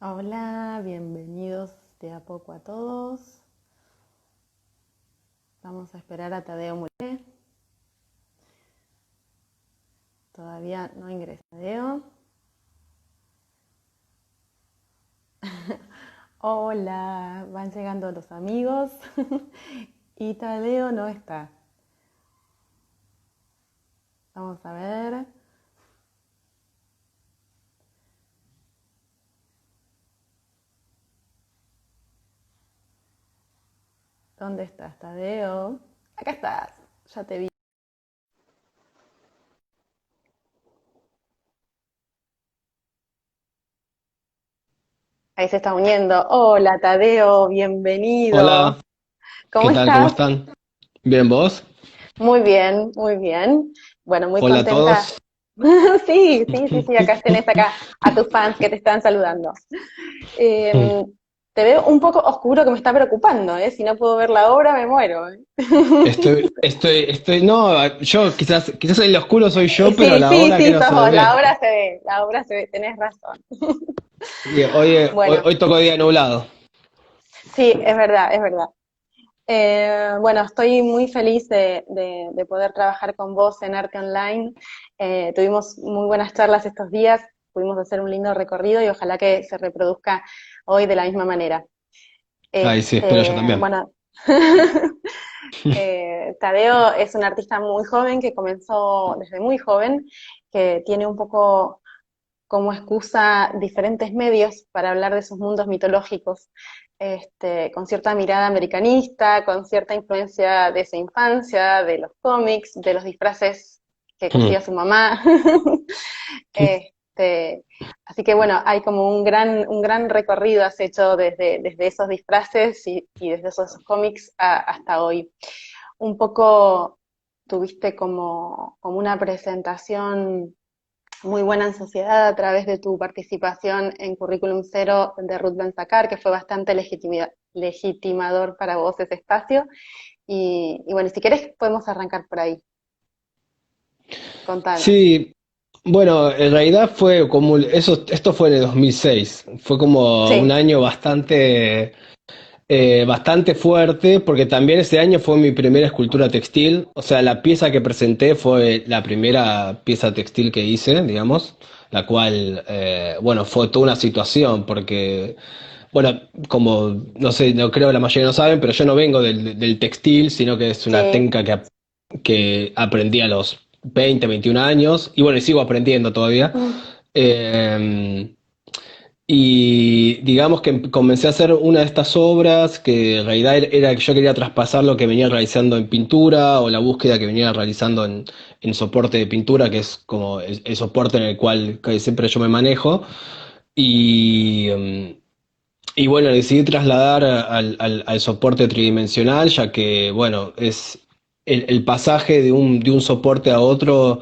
Hola, bienvenidos de a poco a todos. Vamos a esperar a Tadeo Mulé. Todavía no ingresa Tadeo. Hola, van llegando los amigos y Tadeo no está. Vamos a ver. ¿Dónde estás, Tadeo? Acá estás, ya te vi. Ahí se está uniendo. Hola, Tadeo, bienvenido. Hola, ¿Cómo ¿qué tal? ¿Cómo estás? están? ¿Bien vos? Muy bien, muy bien. Bueno, muy Hola a contenta. todos. Sí, sí, sí, sí, acá tenés acá a tus fans que te están saludando. Eh, Te veo un poco oscuro que me está preocupando, ¿eh? Si no puedo ver la obra me muero, ¿eh? No, yo quizás en lo oscuro soy yo, pero Sí, la sí, hora sí, creo sos se vos, ve. la obra se ve, tenés razón. Y Bueno, hoy tocó día nublado. sí, es verdad, es verdad. Bueno, estoy muy feliz de poder trabajar con vos en Arte Online. Tuvimos muy buenas charlas estos días, pudimos hacer un lindo recorrido y ojalá que se reproduzca hoy de la misma manera. Ay, sí, espero yo también. Bueno, Tadeo es un artista muy joven que comenzó desde muy joven, que tiene un poco como excusa diferentes medios para hablar de sus mundos mitológicos, con cierta mirada americanista, con cierta influencia de su infancia, de los cómics, de los disfraces que cosía su mamá. Este, Así que bueno, hay como un gran recorrido has hecho desde esos disfraces y desde esos cómics hasta hoy. Un poco tuviste como una presentación muy buena en sociedad a través de tu participación en Currículum Cero de Ruth Ben Sakar, que fue bastante legitimador para vos ese espacio. Y bueno, si querés podemos arrancar por ahí. Contanos. Sí, bueno, en realidad fue como esto fue en el 2006. Fue como un Sí. año bastante fuerte, porque también ese año fue mi primera escultura textil. O sea, la pieza que presenté fue la primera pieza textil que hice, digamos, la cual, bueno, fue toda una situación, porque, bueno, como, no sé, no creo que la mayoría no saben, pero yo no vengo del textil, sino que es una Sí. técnica que aprendí a los 20, 21 años, y bueno, y sigo aprendiendo todavía. Eh, y digamos que comencé a hacer una de estas obras que en realidad era que yo quería traspasar lo que venía realizando en pintura o la búsqueda que venía realizando en soporte de pintura, que es como el soporte en el cual casi siempre yo me manejo. Y, y bueno, decidí trasladar al soporte tridimensional, ya que, bueno, es el pasaje de un soporte a otro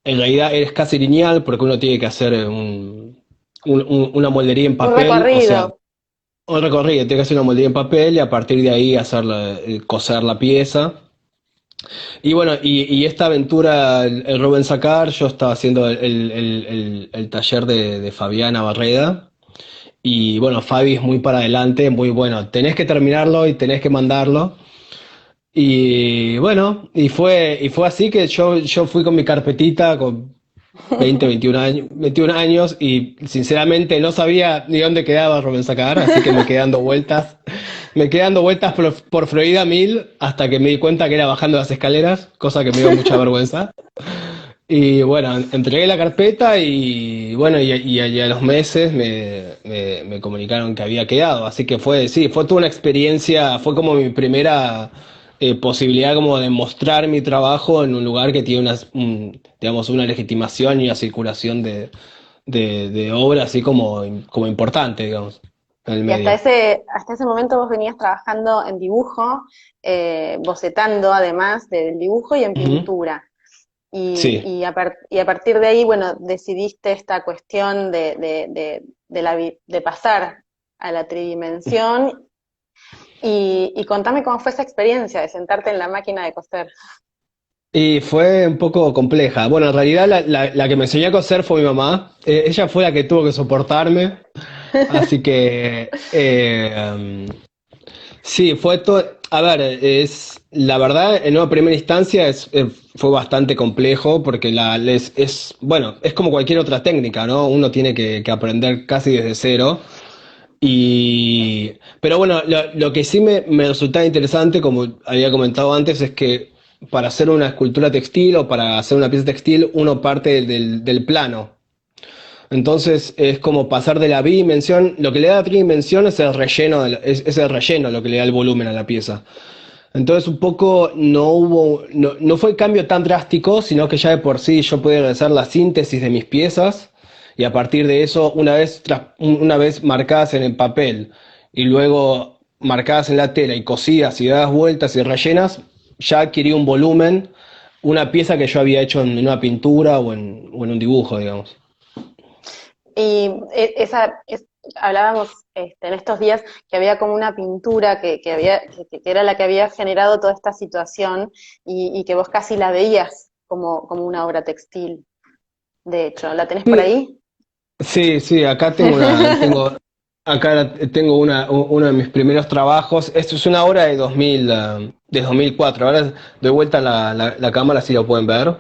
en realidad es casi lineal porque uno tiene que hacer una moldería en Un papel, o sea, recorrido. un recorrido, tiene que hacer una moldería en papel y a partir de ahí coser la pieza. Y bueno, y esta aventura, el Rubén Sacar, yo estaba haciendo el taller de Fabiana Barreda. Y bueno, Fabi es muy para adelante, muy bueno, tenés que terminarlo y tenés que mandarlo. Y bueno, y fue así que yo fui con mi carpetita con 20, 21 años y sinceramente no sabía ni dónde quedaba Rubén Sacar, así que me quedé dando vueltas por Florida 1000 hasta que me di cuenta que era bajando las escaleras, cosa que me dio mucha vergüenza. Y bueno, entregué la carpeta y bueno, y a los meses me comunicaron que había quedado, así que sí, fue toda una experiencia, fue como mi primera posibilidad como de mostrar mi trabajo en un lugar que tiene digamos, una legitimación y una circulación de obra así como importante, digamos, en el Y medio. hasta ese momento vos venías trabajando en dibujo, bocetando además del dibujo y en Ujú. pintura. Sí. Y a partir de ahí, bueno, decidiste esta cuestión de pasar a la tridimensión. Y contame cómo fue esa experiencia de sentarte en la máquina de coser. Y fue un poco compleja. Bueno, en realidad la que me enseñó a coser fue mi mamá. Ella fue la que tuvo que soportarme. Así que, sí, fue todo. A ver, la verdad, en una primera instancia fue bastante complejo porque bueno, es como cualquier otra técnica, ¿no? Uno tiene que aprender casi desde cero. Pero bueno, lo que sí me resultaba interesante, como había comentado antes, es que para hacer una escultura textil o para hacer una pieza textil, uno parte del plano. Entonces es como pasar de la bidimensión. Lo que le da la tridimensión es el relleno, es el relleno lo que le da el volumen a la pieza. Entonces un poco no fue cambio tan drástico, sino que ya de por sí yo podía realizar la síntesis de mis piezas y a partir de eso, una vez marcadas en el papel y luego marcadas en la tela y cosidas y dadas vueltas y rellenas, ya adquirí un volumen, una pieza que yo había hecho en una pintura o en un dibujo, digamos. Y hablábamos en estos días que había como una pintura que era la que había generado toda esta situación y que vos casi la veías como una obra textil. De hecho, ¿la tenés por Sí, ahí? sí, sí, acá tengo uno de mis primeros trabajos. Esto es una obra de 2004. Ahora doy vuelta la cámara, si lo pueden ver.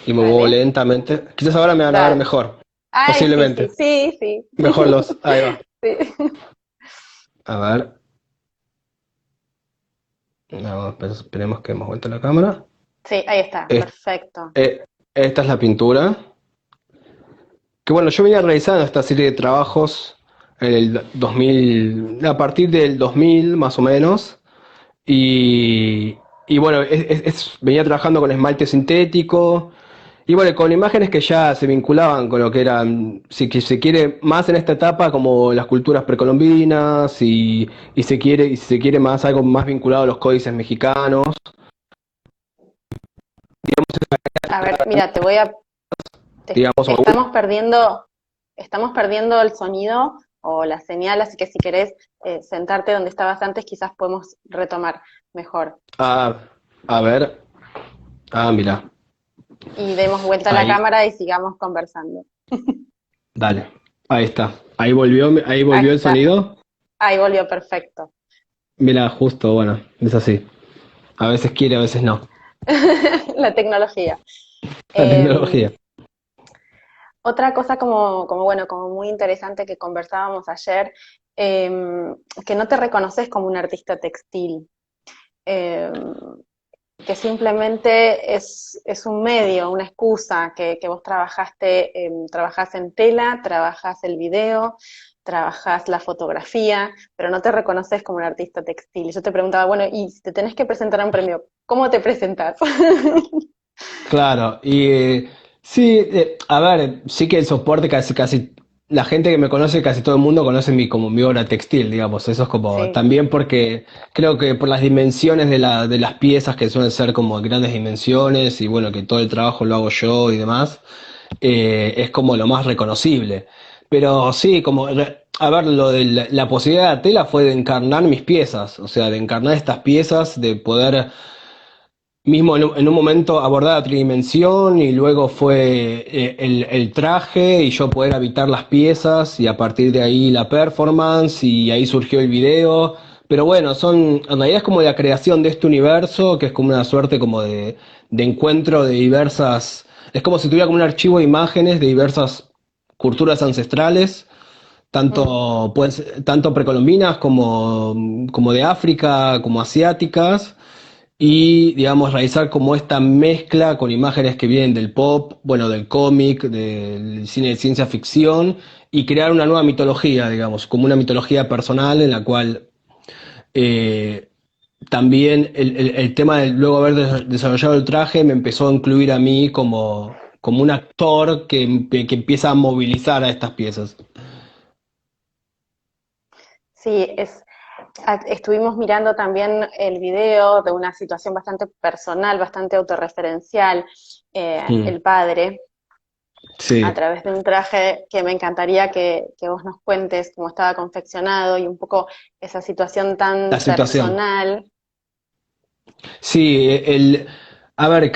Y me muevo Dale, lentamente. Quizás ahora me van a ver dale. mejor. Ay, sí, sí, Posiblemente. sí, sí. Ahí va. Sí, A ver. No, pues esperemos que hemos vuelto la cámara. sí, ahí está, Es- perfecto. Esta es la pintura. Que bueno, yo venía realizando esta serie de trabajos en el 2000, a partir del 2000 más o menos. Y, y bueno, venía trabajando con esmalte sintético y bueno, con imágenes que ya se vinculaban con lo que eran, si que se quiere, más en esta etapa como las culturas precolombinas y si se quiere más algo más vinculado a los códices mexicanos. A ver, mira, te voy a Digamos, estamos perdiendo el sonido o la señal, así que si querés sentarte donde estabas antes, quizás podemos retomar mejor. a, a ver, mira, Y demos vuelta a la ahí, cámara y sigamos conversando. dale, ahí está, ahí Ahí volvió el está, sonido. ahí volvió perfecto. Mira, justo, bueno, es así. A veces quiere, a veces no. La tecnología. La Eh, tecnología. Otra cosa bueno, como muy interesante que conversábamos ayer, eh, que no te reconoces como un artista textil. Eh, que simplemente es un medio, una excusa, que vos trabajás en tela, trabajás el video, trabajás la fotografía, pero no te reconoces como un artista textil. Y yo te preguntaba, bueno, y si te tenés que presentar a un premio, ¿cómo te presentás? Claro, sí, a ver, sí que el soporte casi, la gente que me conoce, casi todo el mundo conoce como mi obra textil, digamos, eso es como, Sí. también porque creo que por las dimensiones de las piezas que suelen ser como grandes dimensiones y bueno, que todo el trabajo lo hago yo y demás, es como lo más reconocible. Pero sí, a ver, lo de la posibilidad de la tela fue de encarnar mis piezas, o sea, de encarnar estas piezas, de poder mismo en un momento abordar la tridimensión y luego fue el traje y yo poder habitar las piezas y a partir de ahí la performance y ahí surgió el video. Pero bueno, en realidad es como la creación de este universo que es como una suerte como de encuentro de diversas, es como si tuviera como un archivo de imágenes de diversas culturas ancestrales. Mm. Tanto precolombinas como de África, como asiáticas, y, digamos, realizar como esta mezcla con imágenes que vienen del pop, bueno, del cómic, del cine de ciencia ficción, y crear una nueva mitología, digamos, como una mitología personal en la cual eh, también el tema de luego haber desarrollado el traje me empezó a incluir a mí como un actor que empieza a movilizar a estas piezas. Sí, estuvimos mirando también el video de una situación bastante personal, bastante autorreferencial, Mm, el padre, a sí, través de un traje que me encantaría que vos nos cuentes cómo estaba confeccionado y un poco esa situación la tan situación. personal. Sí, a ver,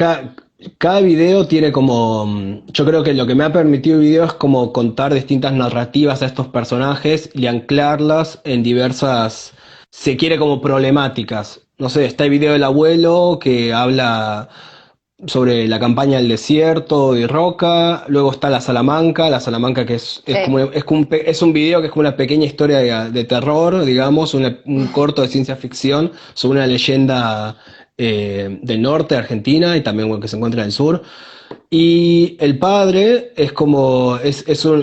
cada video tiene como, yo creo que lo que me ha permitido el video es como contar distintas narrativas a estos personajes y anclarlas en diversas, se quiere como problemáticas. No sé, está el video del abuelo que habla sobre la campaña del desierto y Roca, luego está la Salamanca que es como, Sí. es un video que es como una pequeña historia de terror, digamos, un corto de ciencia ficción sobre una leyenda del norte de Argentina y también bueno, que se encuentra en el sur. Y El Padre es como,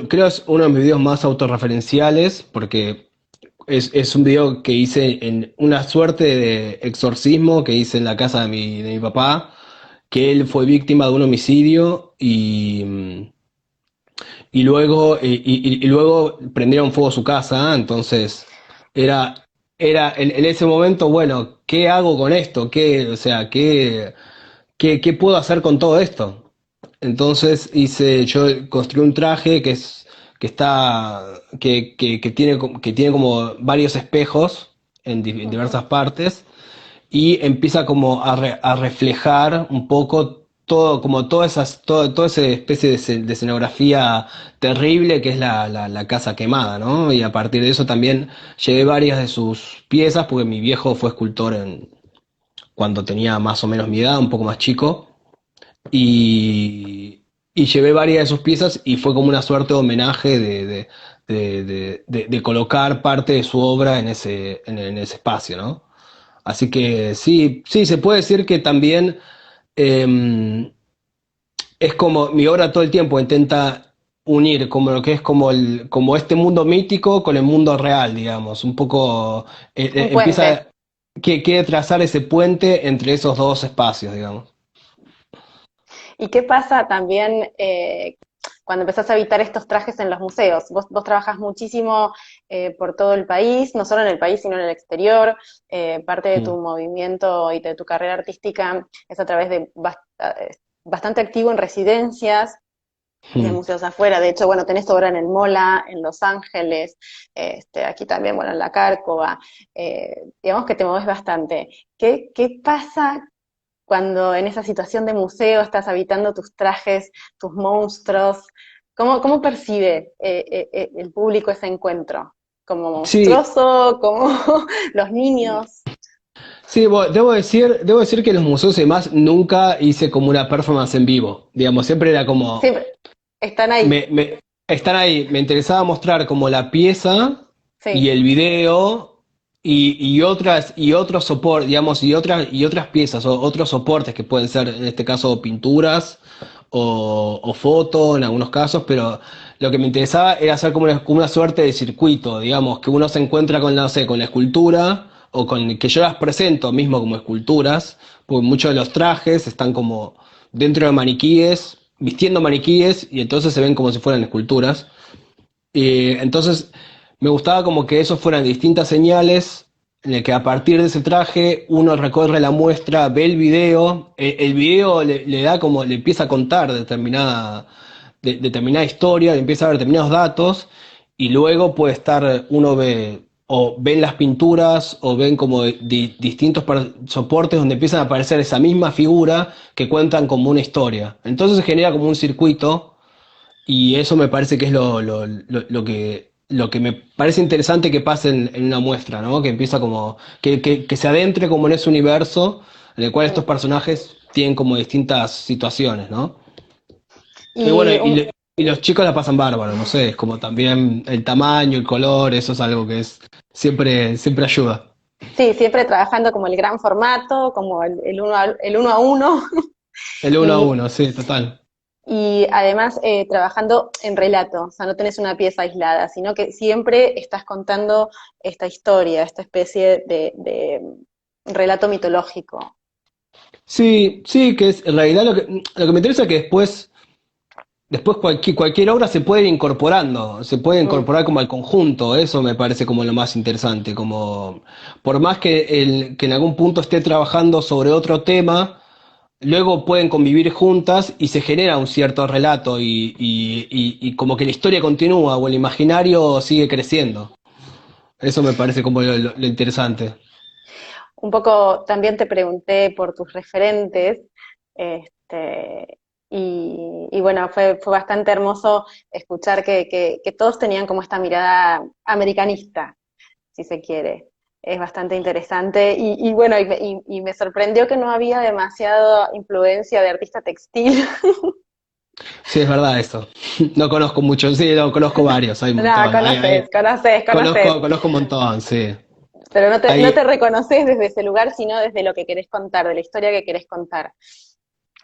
creo es uno de mis videos más autorreferenciales porque es un video que hice en una suerte de exorcismo que hice en la casa de mi papá, que él fue víctima de un homicidio y luego prendieron fuego su casa, entonces era, era en ese momento, bueno, ¿qué hago con esto? O sea, ¿qué puedo hacer con todo esto? Entonces yo construí un traje que está, que tiene como varios espejos en Ujú. diversas partes y empieza como a reflejar un poco todo, como toda esa especie de escenografía terrible que es la casa quemada, ¿no? Y a partir de eso también llevé varias de sus piezas, porque mi viejo fue escultor cuando tenía más o menos mi edad, un poco más chico, y llevé varias de sus piezas y fue como una suerte de homenaje de colocar parte de su obra en ese espacio, ¿no? Así que sí, sí, se puede decir que también eh, es como mi obra todo el tiempo intenta unir como lo que es como este mundo mítico con el mundo real, digamos. Un poco Un puente. empieza que quiere trazar ese puente entre esos dos espacios, digamos. ¿Y qué pasa también cuando empezás a habitar estos trajes en los museos? Vos trabajás muchísimo por todo el país, no solo en el país, sino en el exterior. Parte de Mm. tu movimiento y de tu carrera artística es a través de bastante activo en residencias de Mm. museos afuera. De hecho, bueno, tenés obra en el MoLA, en Los Ángeles, aquí también, bueno, en la Cárcova. Digamos que te mueves bastante. ¿Qué pasa cuando en esa situación de museo estás habitando tus trajes, tus monstruos? ¿Cómo percibe el público ese encuentro? ¿Como Sí, monstruoso? ¿Como los niños? sí, debo decir que en los museos y demás nunca hice como una performance en vivo. Digamos, siempre era como, Siempre están ahí. están ahí, me interesaba mostrar como la pieza y Sí. el video y otros soportes, digamos, y otras piezas o otros soportes que pueden ser, en este caso, pinturas o foto en algunos casos, pero lo que me interesaba era hacer como una suerte de circuito, digamos, que uno se encuentra con, no sé, con la escultura o con que yo las presento mismo como esculturas, porque muchos de los trajes están como dentro de maniquíes, vistiendo maniquíes y entonces se ven como si fueran esculturas. Entonces me gustaba como que eso fueran distintas señales en el que a partir de ese traje uno recorre la muestra, ve el video, el video le da como, le empieza a contar determinada historia, le empieza a dar determinados datos y luego puede estar, uno ve o ven las pinturas o ven como distintos soportes donde empiezan a aparecer esa misma figura que cuentan como una historia. Entonces se genera como un circuito y eso me parece que es lo que me parece interesante que pase en una muestra, ¿no? Que empieza como, que se adentre como en ese universo en el cual estos Mm. personajes tienen como distintas situaciones, ¿no? Y bueno, Y un, y los chicos la pasan bárbaro, no sé, es como también el tamaño, el color, eso es algo que siempre ayuda. sí, siempre trabajando como el gran formato, como el uno a uno, El uno a y, uno, sí, total. y además trabajando en relato, o sea, no tenés una pieza aislada, sino que siempre estás contando esta historia, esta especie de relato mitológico. Sí, sí, que es en realidad lo que me interesa es que después cualquier obra se puede ir incorporando, se puede Mm. incorporar como al conjunto, eso me parece como lo más interesante, como por más que en algún punto esté trabajando sobre otro tema, luego pueden convivir juntas y se genera un cierto relato y como que la historia continúa o el imaginario sigue creciendo. Eso me parece como lo interesante. Un poco también te pregunté por tus referentes, Y bueno, fue bastante hermoso escuchar que todos tenían como esta mirada americanista, si se quiere. Es bastante interesante. Y bueno, y me sorprendió que no había demasiada influencia de artista textil. Sí, es verdad eso. No conozco mucho, sí, no conozco varios, hay un No, montón. conoces. Conozco un montón, sí. Pero no te Hay, reconoces desde ese lugar, sino desde lo que querés contar, de la historia que querés contar.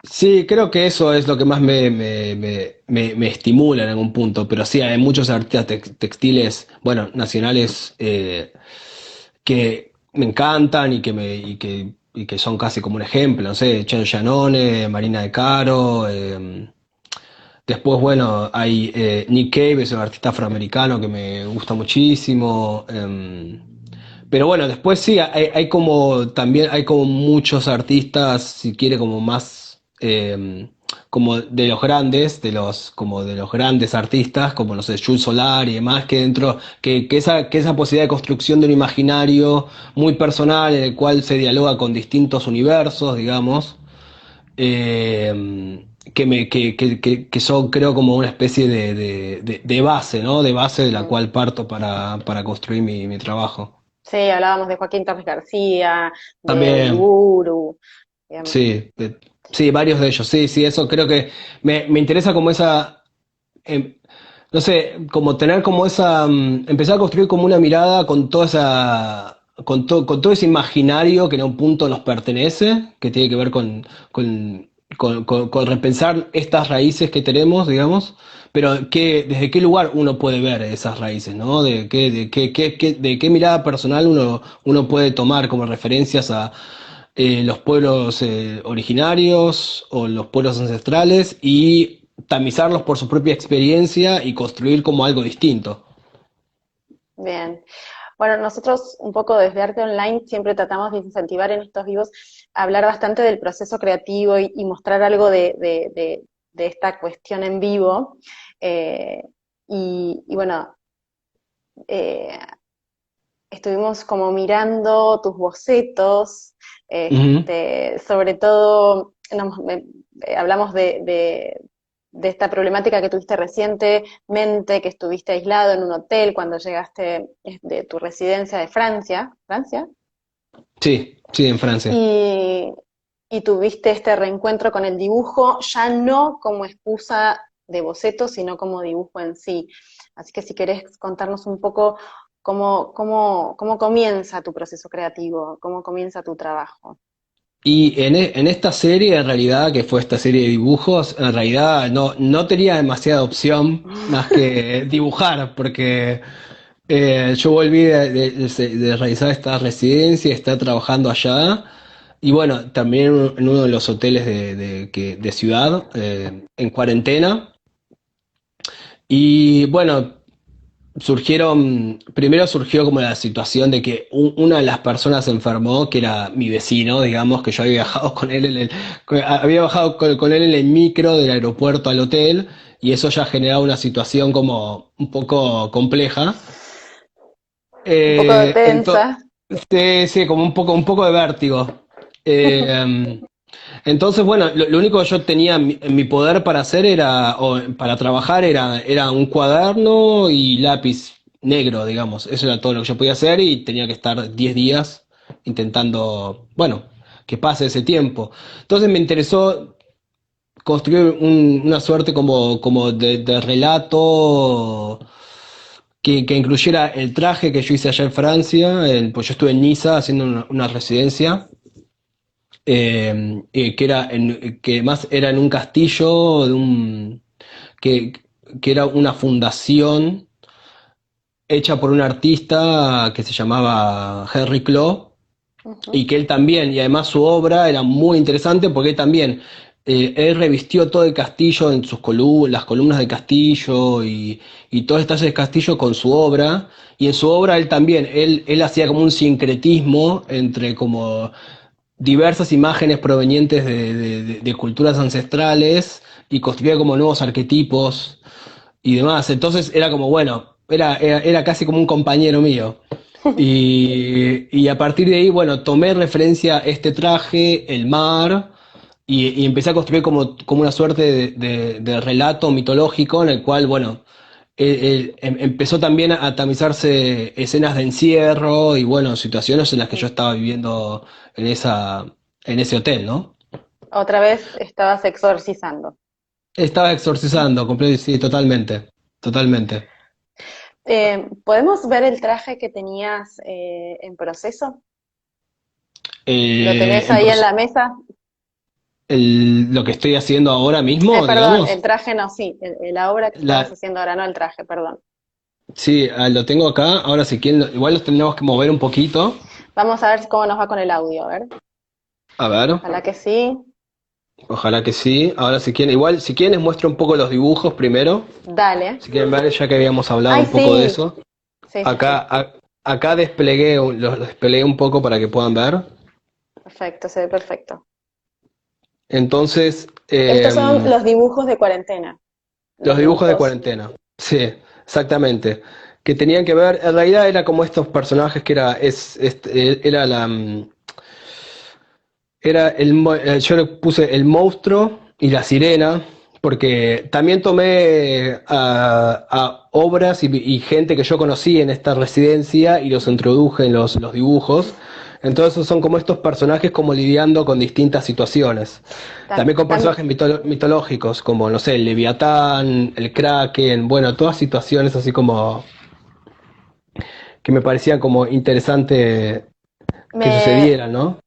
sí, creo que eso es lo que más me estimula en algún punto, pero sí, hay muchos artistas textiles, bueno, nacionales, que me encantan y que son casi como un ejemplo, no sé, Cheo Giannone, Marina de Caro, después, bueno, hay Nick Cave, es un artista afroamericano que me gusta muchísimo. Pero bueno, después sí, hay como también hay como muchos artistas, si quiere, como más como de los grandes, como de los grandes artistas, como no sé, Jules Solar y demás, que dentro, que esa posibilidad de construcción de un imaginario muy personal en el cual se dialoga con distintos universos, digamos que son, creo, como una especie de base, ¿no? De base de la Mm. cual parto para construir mi trabajo. Sí, hablábamos de Joaquín Torres García, de También, Uiburu, digamos. sí, sí, varios de ellos, sí, sí, eso creo que me interesa como esa, em, no sé, como tener como esa, empezar a construir como una mirada con toda esa, con todo ese imaginario que en un punto nos pertenece, que tiene que ver con repensar estas raíces que tenemos, digamos, pero desde qué lugar uno puede ver esas raíces, ¿no? De qué mirada personal uno puede tomar como referencias a los pueblos originarios o los pueblos ancestrales y tamizarlos por su propia experiencia y construir como algo distinto. Bien. Bueno, nosotros un poco desde Arte Online siempre tratamos de incentivar en estos vivos a hablar bastante del proceso creativo y mostrar algo de esta cuestión en vivo. Eh, y bueno, eh, estuvimos como mirando tus bocetos, Ujú. sobre todo hablamos de esta problemática que tuviste recientemente, que estuviste aislado en un hotel cuando llegaste de tu residencia de Francia, ¿Francia? Sí, sí, en Francia. Y, y tuviste este reencuentro con el dibujo, ya no como excusa de boceto, sino como dibujo en sí. Así que si querés contarnos un poco cómo comienza tu proceso creativo, cómo comienza tu trabajo. Y en esta serie, en realidad, que fue esta serie de dibujos, en realidad no tenía demasiada opción más que dibujar, porque yo volví de realizar esta residencia, estar trabajando allá, y bueno, también en uno de los hoteles de ciudad, en cuarentena. Y bueno, primero surgió como la situación de que una de las personas se enfermó, que era mi vecino, digamos, que yo había viajado con él había bajado con él en el micro del aeropuerto al hotel, y eso ya generaba una situación como un poco compleja. Un poco Entonces, tensa. sí, sí, como un poco de vértigo. Eh, entonces, bueno, lo único que yo tenía en mi poder para hacer o para trabajar era un cuaderno y lápiz negro, digamos. Eso era todo lo que yo podía hacer y tenía que estar 10 días intentando, bueno, que pase ese tiempo. Entonces me interesó construir una suerte como de relato que incluyera el traje que yo hice allá en Francia, pues yo estuve en Niza haciendo una residencia que más era en un castillo que, que era una fundación hecha por un artista que se llamaba Henry Clough y Ujú. que él también, y además su obra era muy interesante porque él también, él revistió todo el castillo en las columnas del castillo y todo este del castillo con su obra, y en su obra él también, él hacía como un sincretismo entre como diversas imágenes provenientes de culturas ancestrales y construía como nuevos arquetipos y demás. Entonces era como, bueno, era casi como un compañero mío. Y a partir de ahí, bueno, tomé referencia a este traje, el mar, y empecé a construir como una suerte de relato mitológico en el cual, bueno, empezó también a tamizarse escenas de encierro y, bueno, situaciones en las que yo Mm. estaba viviendo en en ese hotel, ¿no? Otra vez estabas exorcizando. Estaba exorcizando, sí, totalmente, totalmente. ¿Podemos ver el traje que tenías en proceso? ¿Lo Eh, tenés el ahí en proce- la mesa? lo que estoy haciendo ahora mismo, Perdón, el digamos, traje no, sí, la obra que estabas la, haciendo ahora, no el traje, perdón. sí, lo tengo acá. Ahora, si quieren, igual los tenemos que mover un poquito. Vamos a ver cómo nos va con el audio, a ver. A ver, Ojalá que sí. ojalá que sí. Ahora, si quieren, igual, si quieren, les muestro un poco los dibujos primero. Dale. Si quieren ver, ya que habíamos hablado Ay, un poco de sí. eso. Sí, sí, Acá, sí. acá desplegué, los desplegué un poco para que puedan ver. Perfecto, se ve perfecto. Entonces, Estos son los dibujos de cuarentena. los Los dibujos de dibujos. cuarentena. Sí, exactamente. Que tenían que ver, en realidad era como estos personajes que era yo le puse el monstruo y la sirena, porque también tomé a obras y gente que yo conocí en esta residencia y los introduje en los dibujos. Entonces son como estos personajes como lidiando con distintas situaciones. Tam- También con tam- personajes mitológicos, como, no sé, el Leviatán, el Kraken, bueno, todas situaciones así como que me parecían como interesante que me, sucedieran, ¿no?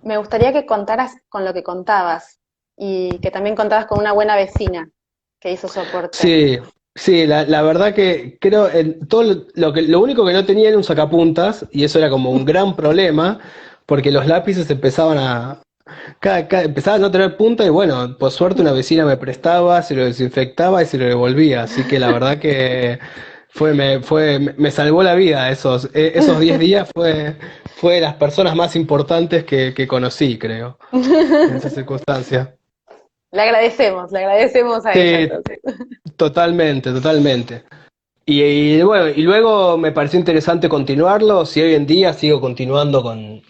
me gustaría que contaras con lo que contabas y que también contabas con una buena vecina que hizo soporte. Sí, sí, la verdad que creo todo lo único que no tenía era un sacapuntas y eso era como un gran problema porque los lápices empezaban empezaba a no tener punta y bueno, por suerte una vecina me prestaba, se lo desinfectaba y se lo devolvía, así que la verdad que me salvó la vida esos 10 días fue de las personas más importantes que conocí, creo, en esa circunstancia. Le agradecemos a ella Sí, entonces. totalmente, totalmente. Bueno, y luego me pareció interesante continuarlo, si hoy en día sigo continuando con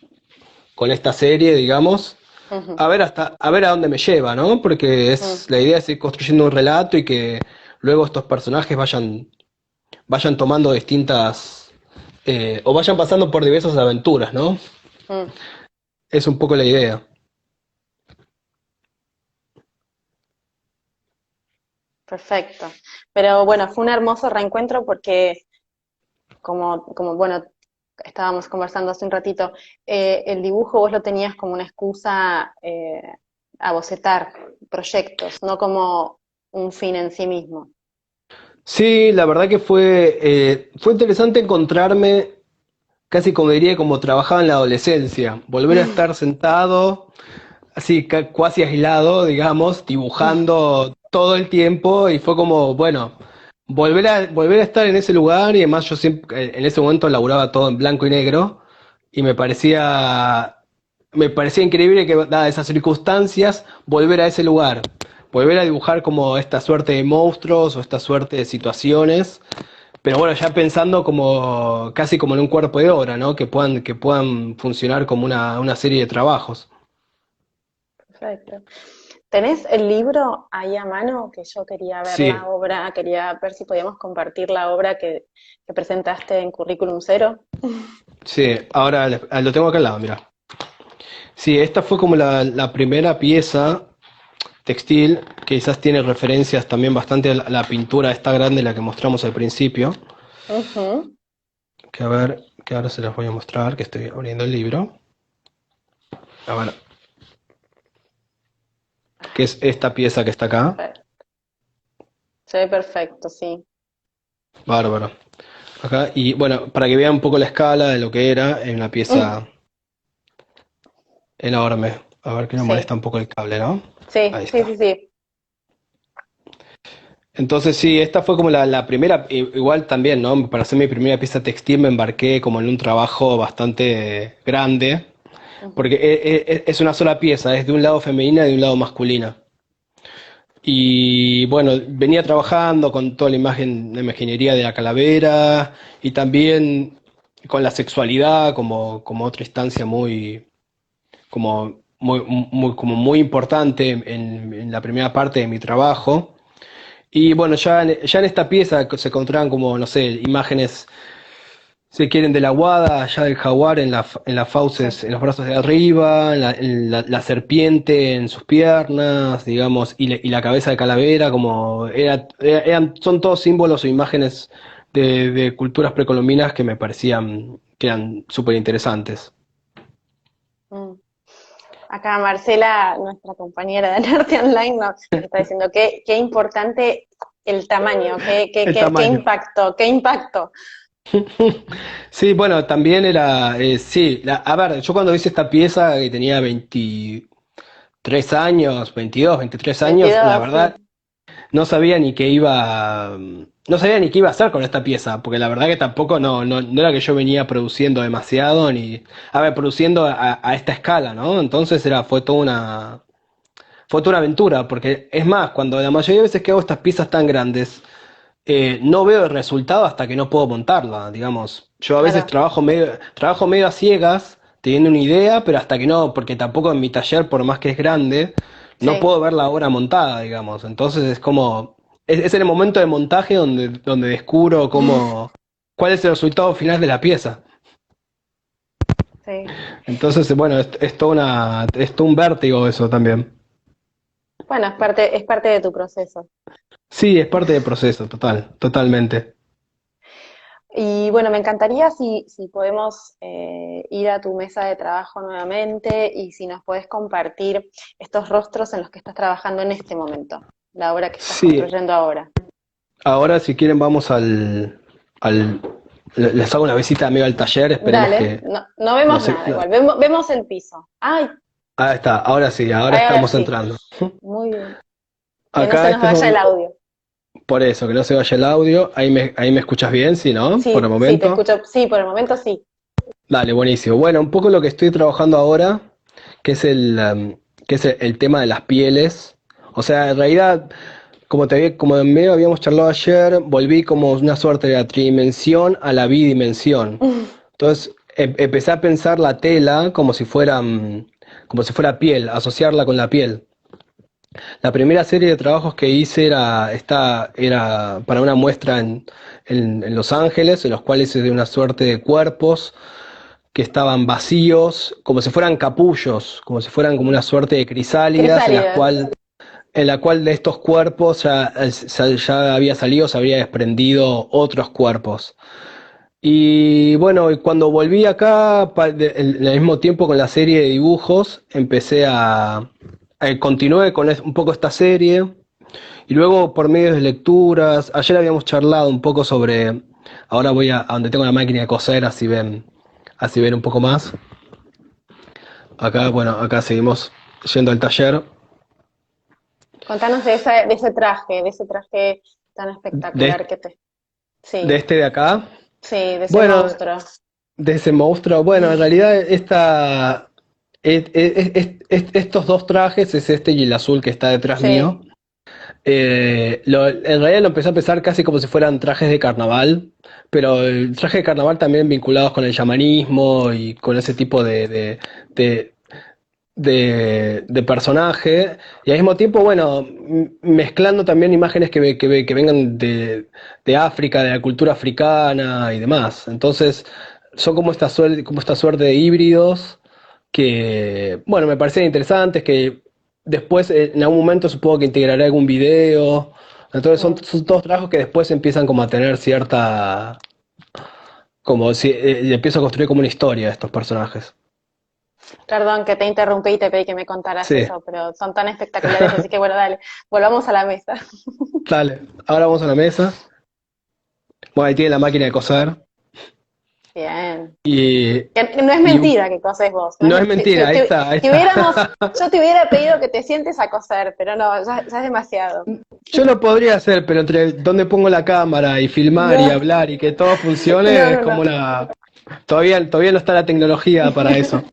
esta serie, digamos, Ujú, a ver a dónde me lleva, ¿no? Porque mm, la idea es ir construyendo un relato y que luego estos personajes vayan tomando o vayan pasando por diversas aventuras, ¿no? mm. Es un poco la idea. Perfecto. Pero bueno, fue un hermoso reencuentro porque bueno, estábamos conversando hace un ratito, el dibujo vos lo tenías como una excusa a bocetar proyectos, no como un fin en sí mismo. Sí, la verdad que fue interesante encontrarme, casi como diría, como trabajaba en la adolescencia, volver a estar sentado así casi aislado, digamos, dibujando todo el tiempo y fue como, bueno, volver a estar en ese lugar y además yo siempre, en ese momento laburaba todo en blanco y negro y me parecía increíble que, dadas esas circunstancias, volver a ese lugar, volver a dibujar como esta suerte de monstruos o esta suerte de situaciones. Pero bueno, ya pensando como casi como en un cuerpo de obra, ¿no? Que puedan funcionar como una serie de trabajos. Perfecto. ¿Tenés el libro ahí a mano? Que yo quería ver la Sí, obra, quería ver si podíamos compartir la obra que presentaste en Currículum Cero. sí, ahora lo tengo acá al lado, mira. Sí, esta fue como la primera pieza textil, que quizás tiene referencias también bastante a la pintura esta grande, la que mostramos al principio, Ujú. que a ver, que ahora se las voy a mostrar, que estoy abriendo el libro. A ver, que es esta pieza que está acá. Se ve perfecto, sí. Bárbaro. Acá, y bueno, para que vean un poco la escala de lo que era, en una pieza enorme. A ver que me Sí, molesta un poco el cable, ¿no? sí, Ahí sí, está. sí, sí. Entonces sí, esta fue como la primera, igual también, ¿no? Para hacer mi primera pieza textil me embarqué como en un trabajo bastante grande, Ujú. porque es una sola pieza, es de un lado femenina y de un lado masculina. Y bueno, venía trabajando con toda la imagen, la imaginería de la calavera y también con la sexualidad como otra instancia como como muy importante en la primera parte de mi trabajo. Y bueno, ya en esta pieza se encontraban como, no sé, imágenes, si quieren, de la guada, allá del jaguar en las Sí. fauces, en los brazos de arriba, la serpiente en sus piernas, digamos, y la cabeza de calavera, como son todos símbolos o imágenes de culturas precolombinas que me parecían que eran súper interesantes. Mm. Acá Marcela, nuestra compañera de Norte Online, nos está diciendo qué importante el tamaño, El tamaño. qué impacto. Sí, bueno, también era, sí, a ver, yo cuando hice esta pieza que tenía 23 años, 22, 23 años, la 22, sí. verdad no sabía ni qué iba, no sabía ni qué iba a hacer con esta pieza, porque la verdad que tampoco no era que yo venía produciendo demasiado, ni, a ver, produciendo a esta escala, ¿no? Entonces fue toda una aventura, porque es más, cuando la mayoría de veces que hago estas piezas tan grandes, no veo el resultado hasta que no puedo montarla, digamos. Yo a veces Claro, trabajo medio a ciegas, teniendo una idea, pero hasta que no, porque tampoco en mi taller, por más que es grande, no sí, puedo ver la obra montada, digamos. Entonces es como, es en el momento de montaje donde descubro cuál es el resultado final de la pieza. sí. Entonces, bueno, es todo un vértigo eso también. Bueno, es parte de tu proceso. Sí, es parte del proceso, totalmente. Y bueno, me encantaría si podemos ir a tu mesa de trabajo nuevamente y si nos puedes compartir estos rostros en los que estás trabajando en este momento, la obra que estás Sí, construyendo ahora. ahora, si quieren, vamos al, les hago una visita amigo al taller, esperemos Dale, que, no no vemos sé, nada igual, vemos el piso. Ay, ah, está, ahora sí, ahora ay, ahora estamos sí, entrando. muy bien. Que no se Acá, nos este es vaya el audio. por eso, que no se vaya el audio, ahí me escuchas bien, ¿sí, no? Por el Sí, sí, te momento. escucho, sí, por el momento sí. Dale, buenísimo. Bueno, un poco lo que estoy trabajando ahora, que es el tema de las pieles. O sea, en realidad, como en medio habíamos charlado ayer, volví como una suerte de la tridimensión a la bidimensión. Entonces, empecé a pensar la tela como si fuera piel, asociarla con la piel. La primera serie de trabajos que hice era para una muestra en Los Ángeles, en los cuales hice de una suerte de cuerpos que estaban vacíos, como si fueran capullos, como si fueran como una suerte de crisálidas, Crisálidas. en la cual de estos cuerpos ya había salido, se habría desprendido otros cuerpos. Y bueno, y cuando volví acá, en el mismo tiempo con la serie de dibujos, continué con un poco esta serie, y luego por medio de lecturas, ayer habíamos charlado un poco ahora voy a donde tengo la máquina de coser, así ven un poco más. Acá, bueno, acá seguimos yendo al taller Contanos de ese traje tan espectacular de, que te... de Sí, este de acá. sí, de ese Bueno, monstruo. de ese monstruo. Bueno, en realidad estos dos trajes, es este y el azul que está detrás mío. Sí, En realidad lo empecé a pensar casi como si fueran trajes de carnaval, pero el traje de carnaval también vinculados con el chamanismo y con ese tipo de, de personaje, y al mismo tiempo, bueno, mezclando también imágenes que vengan de África, de la cultura africana y demás. Entonces, son como esta suerte de híbridos que, bueno, me parecían interesantes, que después en algún momento supongo que integraré algún video. Entonces mm. son todos trabajos que después empiezan como a tener cierta, como si empiezo a construir como una historia de estos personajes. Perdón que te interrumpí y te pedí que me contaras Sí, eso, pero son tan espectaculares, así que bueno, dale, volvamos a la mesa. dale, ahora vamos a la mesa. Bueno, ahí tiene la máquina de coser. Bien. Y, Que no es y mentira que coses vos, no es no es mentira, ahí está, ahí si está. hubiéramos, yo te hubiera pedido que te sientes a coser, pero no, ya es demasiado. Yo lo podría hacer, pero entre dónde pongo la cámara y filmar y No, hablar y que todo no, funcione es no, como no. una... Todavía no está la tecnología para eso.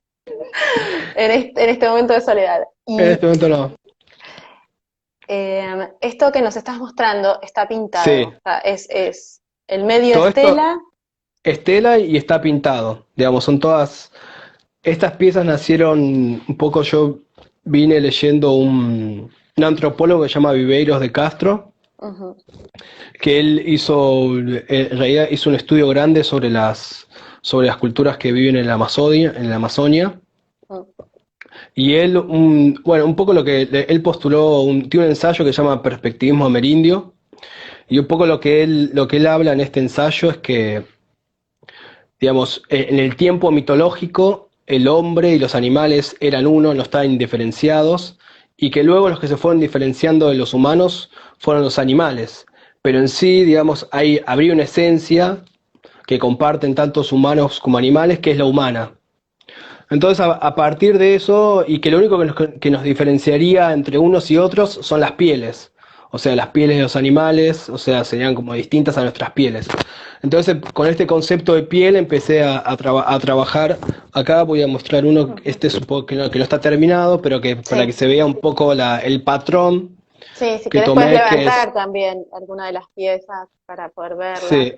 En este momento de soledad. En Y este momento no. esto que nos estás mostrando está pintado, Sí, o sea, es el medio todo esto estela. es tela y está pintado. Digamos, son todas. estas piezas nacieron un poco, yo vine leyendo un antropólogo que se llama Viveiros de Castro, Ujú, que él hizo, en realidad hizo un estudio grande sobre las culturas que viven en la Amazonia. ujú, Y él, bueno, un poco lo que él postuló, tiene un ensayo que se llama Perspectivismo Amerindio, y un poco lo que él habla en este ensayo es que, digamos, en el tiempo mitológico, el hombre y los animales eran uno, no estaban indiferenciados, y que luego los que se fueron diferenciando de los humanos fueron los animales. Pero en sí, digamos, habría una esencia que comparten tantos humanos como animales, que es la humana. Entonces, a partir de eso, y que lo único que nos diferenciaría entre unos y otros son las pieles. O sea, las pieles de los animales, o sea, serían como distintas a nuestras pieles. Entonces, con este concepto de piel empecé a trabajar. Acá voy a mostrar uno, ujú. este supongo que no está terminado, pero que para que Sí, se vea un poco el patrón sí, si que querés puedes tomé, que es, levantar también alguna de las piezas para poder verlas. sí,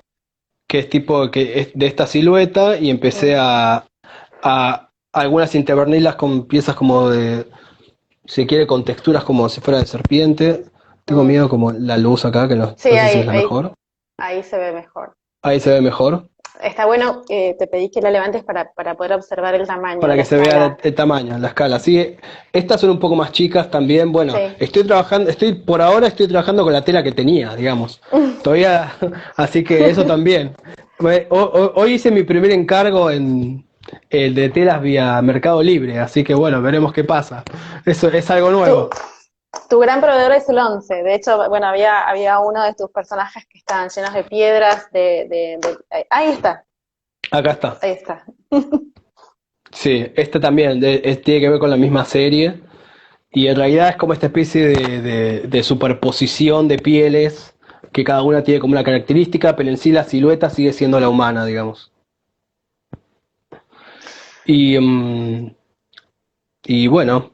que es tipo que es de esta silueta, y empecé Mm, a algunas intervenirlas con piezas como si quiere, con texturas como si fuera de serpiente. Tengo mm. miedo como la luz acá, que no, Sí, no sé si es la mejor. ahí se ve mejor. Ahí se ve mejor. Está bueno, te pedí que la levantes para poder observar el tamaño de Para la que se vea el, escala. el tamaño, la escala. Sí, estas son un poco más chicas también. Bueno, Sí. por ahora estoy trabajando con la tela que tenía, digamos. Todavía, así que eso también. Hoy hice mi primer encargo en el de telas vía Mercado Libre, así que bueno, veremos qué pasa. Eso es algo nuevo. Tu, tu gran proveedor es el 11. De hecho, bueno, había uno de tus personajes que estaban llenos de piedras, ahí está, Acá está. ahí está. Sí, este también tiene que ver con la misma serie. Y en realidad es como esta especie de superposición de pieles, que cada una tiene como una característica, pero en sí la silueta sigue siendo la humana, digamos. Y, y bueno,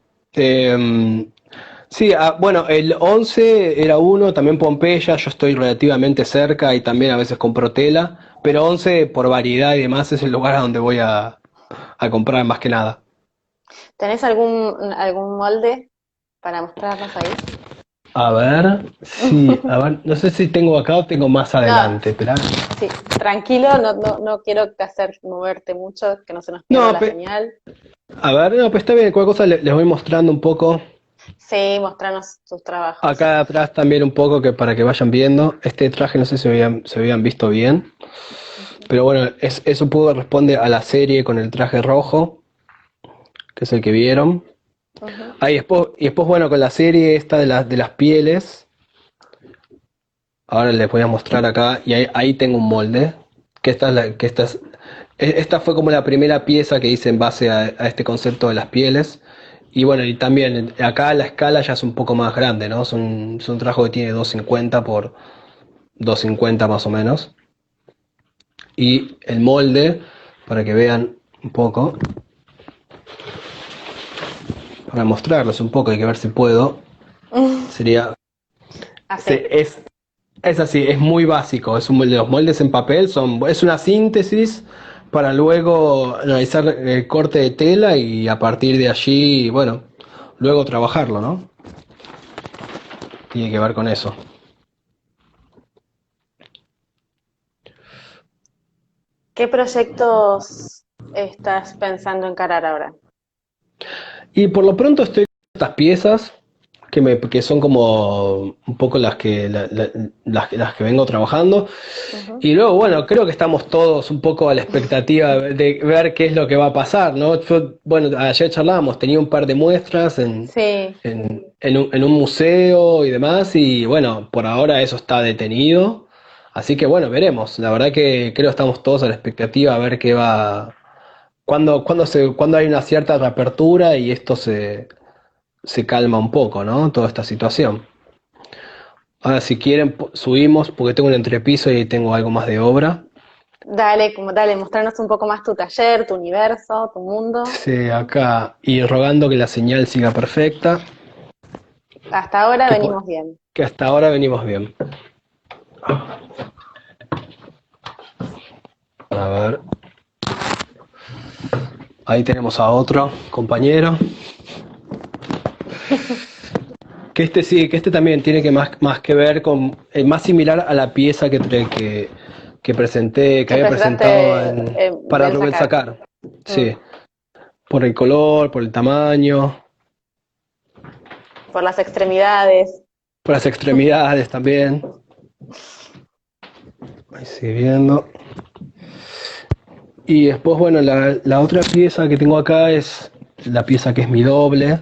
sí, bueno, el 11 era uno, también Pompeya, yo estoy relativamente cerca y también a veces compro tela, pero 11 por variedad y demás es el lugar a donde voy a comprar más que nada. ¿Tenés algún molde para mostrarnos ahí? A ver, sí, a ver, no sé si tengo acá o tengo más No, adelante, pero... sí, tranquilo, no quiero hacer moverte mucho, que no se nos pierda No, la señal. a ver, no, pues está bien, cualquier cosa les voy mostrando un poco. Sí, mostrarnos tus trabajos. Acá atrás también un poco, que para que vayan viendo. Este traje no sé si se habían visto bien, pero bueno, eso un poco responde a la serie con el traje rojo, que es el que vieron. Ujú. Y después, bueno, con la serie esta de las pieles, ahora les voy a mostrar acá, y ahí tengo un molde, que esta fue como la primera pieza que hice en base a este concepto de las pieles. Y bueno, y también acá la escala ya es un poco más grande, ¿no? Es un trabajo que tiene 250 por 250 más o menos. Y el molde, para que vean un poco, para mostrarles un poco, hay que ver si puedo, sería, Así. es Es así, es muy básico. Los moldes en papel es una síntesis para luego realizar el corte de tela y a partir de allí, bueno, luego trabajarlo, ¿no? Tiene que ver con eso. ¿Qué proyectos estás pensando encarar ahora? Y por lo pronto estoy con estas piezas que son como un poco las que vengo trabajando. Ujú. Y luego, bueno, creo que estamos todos un poco a la expectativa de ver qué es lo que va a pasar, ¿no? Bueno, ayer charlábamos, tenía un par de muestras en, Sí, en, en un museo y demás, y bueno, por ahora eso está detenido. Así que bueno, veremos. La verdad que creo que estamos todos a la expectativa a ver qué va. Cuándo hay una cierta reapertura y esto se calma un poco, ¿no? Toda esta situación. Ahora, si quieren, subimos porque tengo un entrepiso y ahí tengo algo más de obra. dale, mostrarnos un poco más tu taller, tu universo, tu mundo. Sí, acá, y rogando que la señal siga perfecta, Hasta ahora que, venimos bien. que hasta ahora venimos bien. A ver, Ahí tenemos a otro compañero. Que este sí, que este también tiene que más que ver con, más similar a la pieza que presenté, que Que había presentado presentaste para Ben Rubén Sacar. Sacar. Mm. Sí, por el color, por el tamaño, Por las extremidades. por las extremidades también. Ahí sigue viendo. Y después, bueno, la otra pieza que tengo acá es la pieza que es mi doble.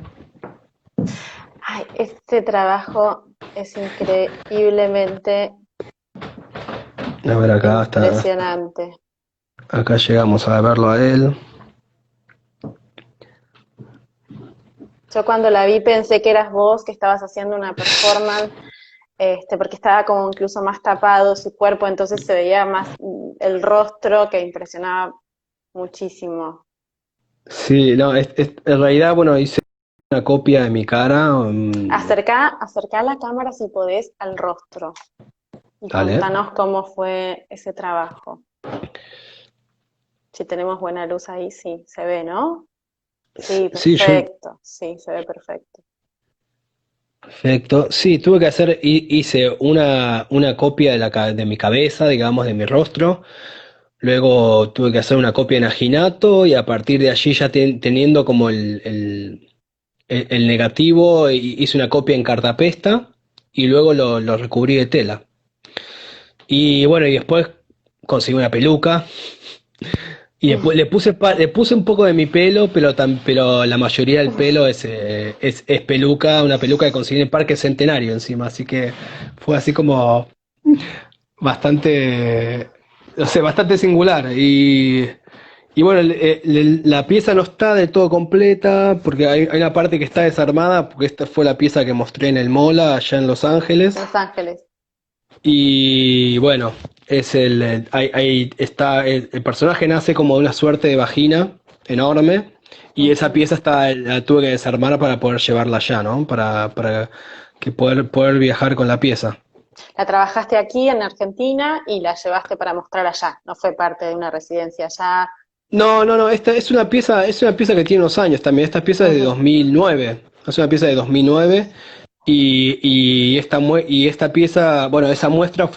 Ay, este trabajo es increíblemente A ver, acá está. impresionante. Acá llegamos a verlo a él. Yo cuando la vi pensé que eras vos, que estabas haciendo una performance, porque estaba como incluso más tapado su cuerpo, entonces se veía más el rostro que impresionaba muchísimo. Sí, no, en realidad, bueno, hice una copia de mi cara. Acercá la cámara si podés al rostro y Dale. contanos cómo fue ese trabajo. Si tenemos buena luz ahí, sí, se ve, ¿no? Sí, Sí, yo. perfecto, sí, se ve perfecto. Perfecto. Sí, tuve que hacer, hice una copia de mi cabeza, digamos, de mi rostro. Luego tuve que hacer una copia en Aginato y a partir de allí ya teniendo como el negativo, hice una copia en cartapesta y luego lo recubrí de tela. Y bueno, y después conseguí una peluca y después le puse un poco de mi pelo, pero la mayoría del pelo es peluca, una peluca que conseguí en el Parque Centenario encima, así que fue así como bastante, no sé, bastante singular. Y bueno, la pieza no está del todo completa, porque hay una parte que está desarmada, porque esta fue la pieza que mostré en el Mola, allá en Los Ángeles. Los Ángeles. Y bueno, ahí está, el personaje nace como una suerte de vagina enorme, y esa Ujú. pieza la tuve que desarmar para poder llevarla allá, ¿no? Para que poder viajar con la pieza. La trabajaste aquí en Argentina y la llevaste para mostrar allá, no fue parte de una residencia allá. No, no, no, esta es una pieza que tiene unos años también. Esta pieza es de Ujú. 2009. Es una pieza de 2009 y esta pieza, bueno, esa muestra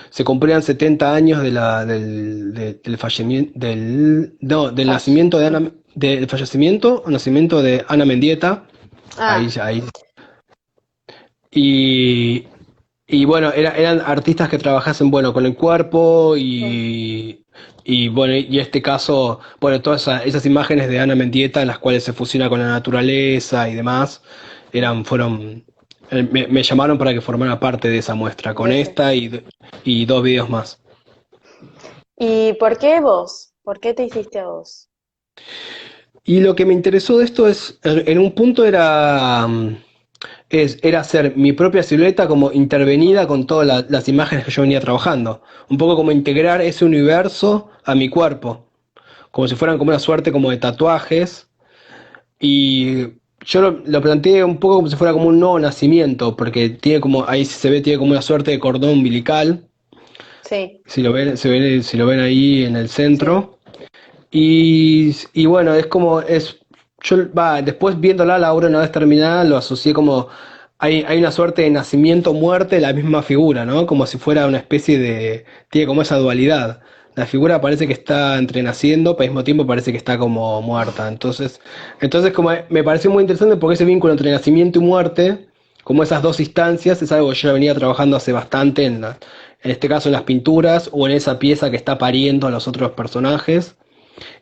se cumplían 70 años del fallecimiento, no, del Flash. nacimiento del fallecimiento o nacimiento de Ana Mendieta. Ahí, Ah, ahí. Y, y bueno, eran artistas que trabajasen, bueno, con el cuerpo mm, y bueno, y este caso, bueno, todas esas imágenes de Ana Mendieta en las cuales se fusiona con la naturaleza y demás, mm, me llamaron para que formara parte de esa muestra, con de ese. esta y dos videos más. ¿Y por qué vos? ¿Por qué te hiciste a vos? Y lo que me interesó de esto en un punto era hacer mi propia silueta como intervenida con todas las imágenes que yo venía trabajando. Un poco como integrar ese universo a mi cuerpo, como si fueran como una suerte como de tatuajes. Y yo lo planteé un poco como si fuera como un nuevo nacimiento, porque tiene como, ahí se ve, tiene como una suerte de cordón umbilical, Sí, si lo ven ahí en el sí. centro. Y bueno, después viéndola la obra una vez terminada, lo asocié como, hay una suerte de nacimiento-muerte de la misma figura, ¿no? Como si fuera una especie tiene como esa dualidad. La figura parece que está entre naciendo, pero al mismo tiempo parece que está como muerta. Entonces como me pareció muy interesante porque ese vínculo entre nacimiento y muerte, como esas dos instancias, es algo que yo ya venía trabajando hace bastante en este caso en las pinturas o en esa pieza que está pariendo a los otros personajes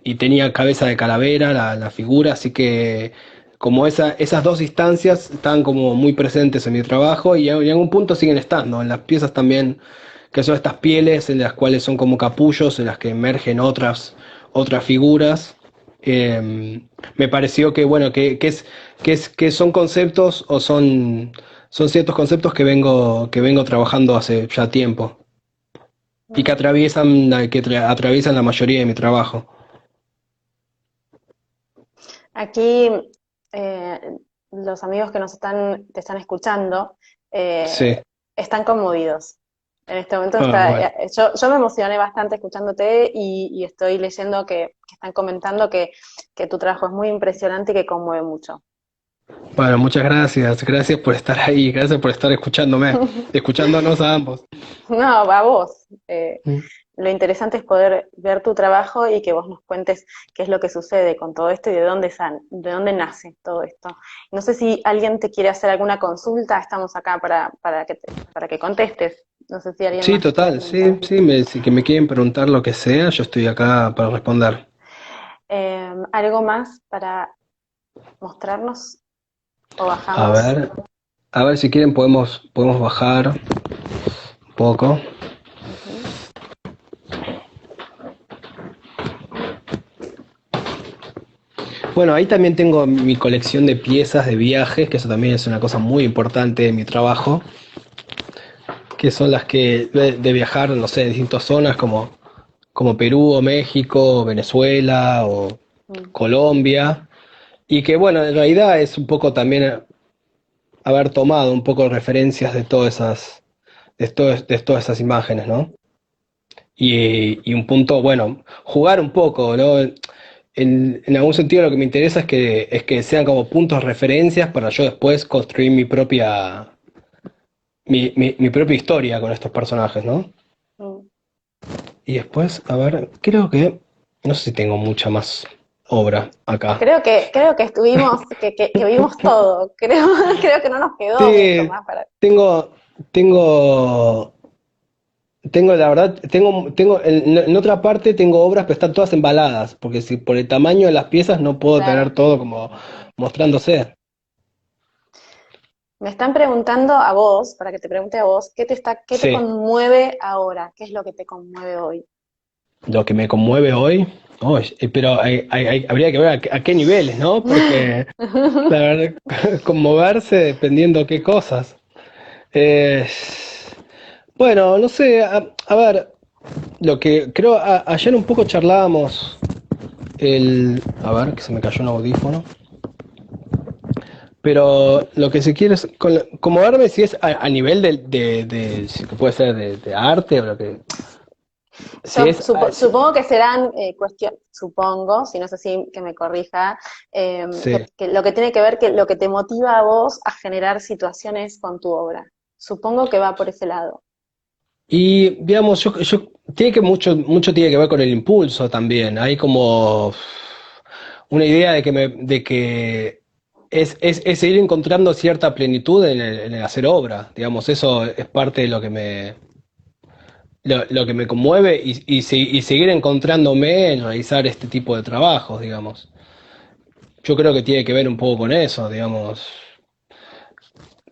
y tenía cabeza de calavera, la figura, así que como esas dos instancias están como muy presentes en mi trabajo y en algún punto siguen estando, en las piezas también, que son estas pieles en las cuales son como capullos, en las que emergen otras figuras. Me pareció que bueno, que son conceptos o son ciertos conceptos que vengo trabajando hace ya tiempo y que Mm. atraviesan la mayoría de mi trabajo. Aquí eh, los amigos que te están escuchando, Sí. están conmovidos. En este momento Ah, está, bueno. yo me emocioné bastante escuchándote y estoy leyendo que están comentando que tu trabajo es muy impresionante y que conmueve mucho. Bueno, muchas gracias. Gracias por estar ahí. Gracias por estar escuchándome, escuchándonos a ambos. No, va a vos. Mm. Lo interesante es poder ver tu trabajo y que vos nos cuentes qué es lo que sucede con todo esto y de dónde nace todo esto. No sé si alguien te quiere hacer alguna consulta, estamos acá para que contestes. No sé si alguien Sí, más te quiere total. Sí, preguntar. sí, si que me quieren preguntar lo que sea, yo estoy acá para responder. ¿Algo más para mostrarnos o A bajamos? ver, a ver si quieren podemos bajar un poco. Ujú. Bueno, ahí también tengo mi colección de piezas de viajes, que eso también es una cosa muy importante de mi trabajo, que son las que de viajar, no sé, en distintas zonas como Perú o México, o Venezuela o Mm. Colombia, y que bueno, en realidad es un poco también haber tomado un poco referencias de todas de todas esas imágenes, ¿no? Y un punto, bueno, jugar un poco, ¿no? En algún sentido lo que me interesa es que sean como puntos referencias para yo después construir mi propia historia con estos personajes, ¿no? Mm. Y después, a ver, no sé si tengo mucha más obra acá. Creo que estuvimos, que vimos todo. Creo, creo que no nos quedó mucho Sí, más para. tengo, tengo, la verdad, en otra parte tengo obras, pero están todas embaladas, porque si por el tamaño de las piezas no puedo tener Claro. todo como mostrándose. Me están preguntando a vos, para que te pregunte a vos, qué te Sí, conmueve ahora? ¿Qué es lo que te conmueve hoy? lo que me conmueve hoy, pero habría que ver a qué niveles, ¿no? Porque la verdad, conmoverse dependiendo qué cosas. Eh, bueno, no sé, a ver, lo que creo, ayer un poco charlábamos a ver, que se me cayó un audífono. Pero lo que se quiere es conmoverme si es a nivel si que puede ser de arte o lo que, si Yo es, supongo que serán cuestiones, supongo, si no es así, que me corrija, sí. que lo que tiene que ver, que lo que te motiva a vos a generar situaciones con tu obra. Supongo que va por ese lado. Y digamos, tiene que mucho tiene que ver con el impulso también. Hay como una idea de que es seguir encontrando cierta plenitud en el hacer obra. Digamos, eso es parte de lo que me conmueve y seguir encontrándome en realizar este tipo de trabajos, digamos. Yo creo que tiene que ver un poco con eso, digamos,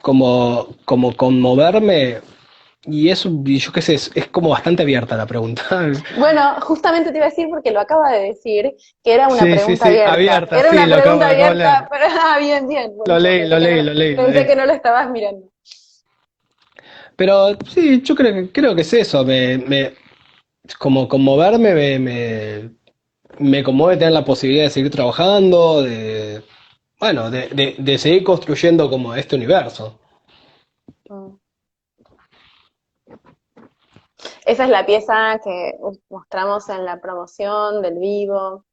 como conmoverme. Y yo qué sé, es como bastante abierta la pregunta. Bueno, justamente te iba a decir porque lo acaba de decir, que era una Sí, sí, pregunta sí, abierta. abierta, Era sí, una pregunta lo acabo de abierta, leer. pero bien, bien, Lo buenísimo. leí, lo leí, lo leí, lo Pensé leí. que no lo estabas mirando. Pero sí, yo creo que es eso, como conmoverme me conmueve tener la posibilidad de seguir trabajando, bueno, de seguir construyendo como este universo. Mm. Esa es la pieza que mostramos en la promoción del vivo.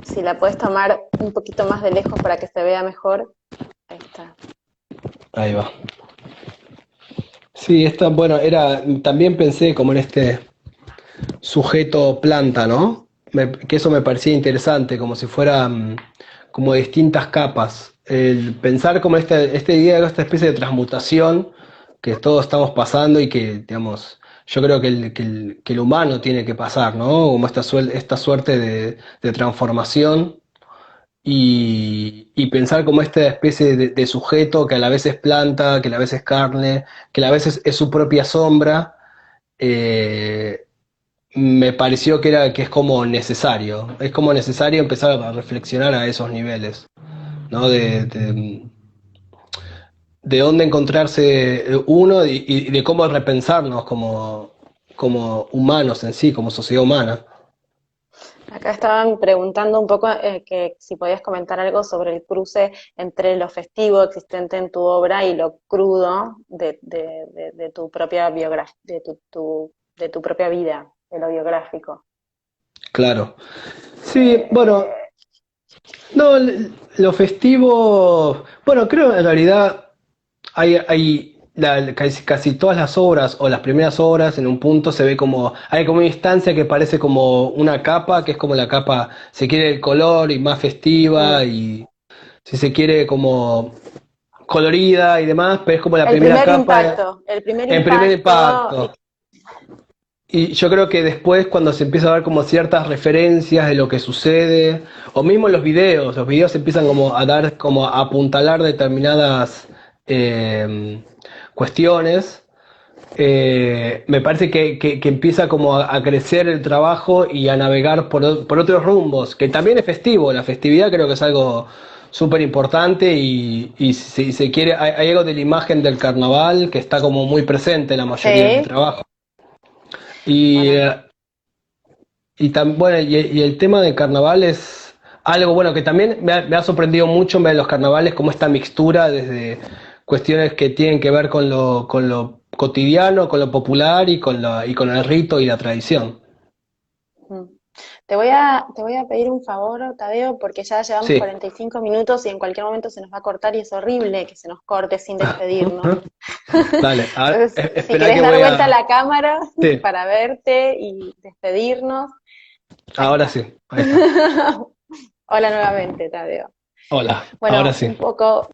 Si la puedes tomar un poquito más de lejos para que se vea mejor. Ahí está. Ahí va. Sí, bueno, también pensé como en este sujeto planta, ¿no? Que eso me parecía interesante, como si fueran como distintas capas. El pensar como esta idea, esta especie de transmutación que todos estamos pasando y que, digamos, yo creo que el humano tiene que pasar, ¿no? Como esta suerte de transformación y pensar como esta especie de sujeto que a la vez es planta, que a la vez es carne, que a la vez es su propia sombra. eh, Me pareció que es como necesario. Es como necesario empezar a reflexionar a esos niveles, ¿no? De dónde encontrarse uno y de cómo repensarnos como humanos en sí, como sociedad humana. Acá estaban preguntando un poco que si podías comentar algo sobre el cruce entre lo festivo existente en tu obra y lo crudo de tu propia biografía, de tu propia vida, de lo biográfico. Claro. Sí, bueno, Eh, no, lo festivo, bueno, creo en realidad hay casi todas las obras o las primeras obras en un punto se ve como, hay como una instancia que parece como una capa, que es como la capa, se quiere el color y más festiva mm. y si se quiere como colorida y demás, pero es como la El primera primer capa impacto, el primer en primer impacto, impacto. Y yo creo que después cuando se empieza a ver como ciertas referencias de lo que sucede, o mismo los videos empiezan como a dar, como a apuntalar determinadas eh, cuestiones, me parece que empieza como a crecer el trabajo y a navegar por otros rumbos, que también es festivo, la festividad creo que es algo súper importante y si se quiere, hay algo de la imagen del carnaval que está como muy presente en la mayoría de mi sí, trabajo. Y, bueno, eh, bueno, y el tema del carnaval es algo bueno que también me ha sorprendido mucho ver los carnavales como esta mixtura desde cuestiones que tienen que ver con lo cotidiano, con lo popular y con el rito y la tradición. mm. Te voy a pedir un favor, Tadeo, porque ya llevamos Sí. 45 minutos y en cualquier momento se nos va a cortar y es horrible que se nos corte sin despedirnos. Dale, Entonces, si espera querés que dar voy vuelta a a... la cámara Sí, para verte y despedirnos, ahí ahora está. sí, ahí está. Hola nuevamente, Tadeo. Hola, ahora Bueno, sí. un poco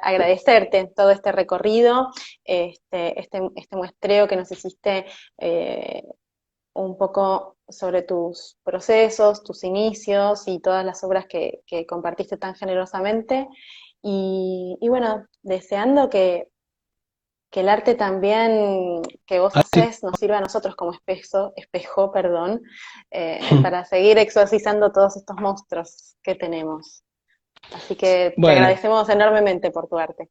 agradecerte todo este recorrido, este muestreo que nos hiciste eh, un poco sobre tus procesos, tus inicios y todas las obras que compartiste tan generosamente. Y bueno, deseando que el arte también que vos Así, haces nos sirva a nosotros como espejo, perdón, para seguir exorcizando todos estos monstruos que tenemos. Así que te bueno, agradecemos enormemente por tu arte.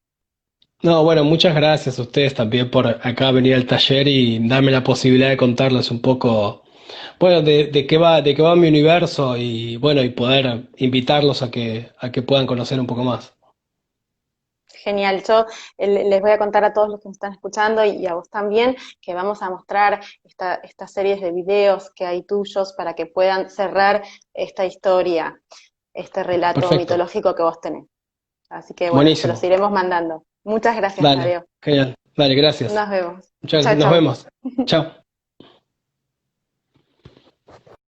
no, bueno, muchas gracias a ustedes también por acá venir al taller y darme la posibilidad de contarles un poco, bueno, de qué va mi universo y bueno, y poder invitarlos a que puedan conocer un poco más. Genial, yo les voy a contar a todos los que nos están escuchando y a vos también que vamos a mostrar estas series de videos que hay tuyos para que puedan cerrar esta historia, este relato Perfecto, mitológico que vos tenés. Así que bueno, se los buenísimo. iremos mandando. Muchas gracias, Dale, Tadeo. genial. Dale, gracias. Nos vemos. Muchas, Chao, nos chao. vemos. Chao.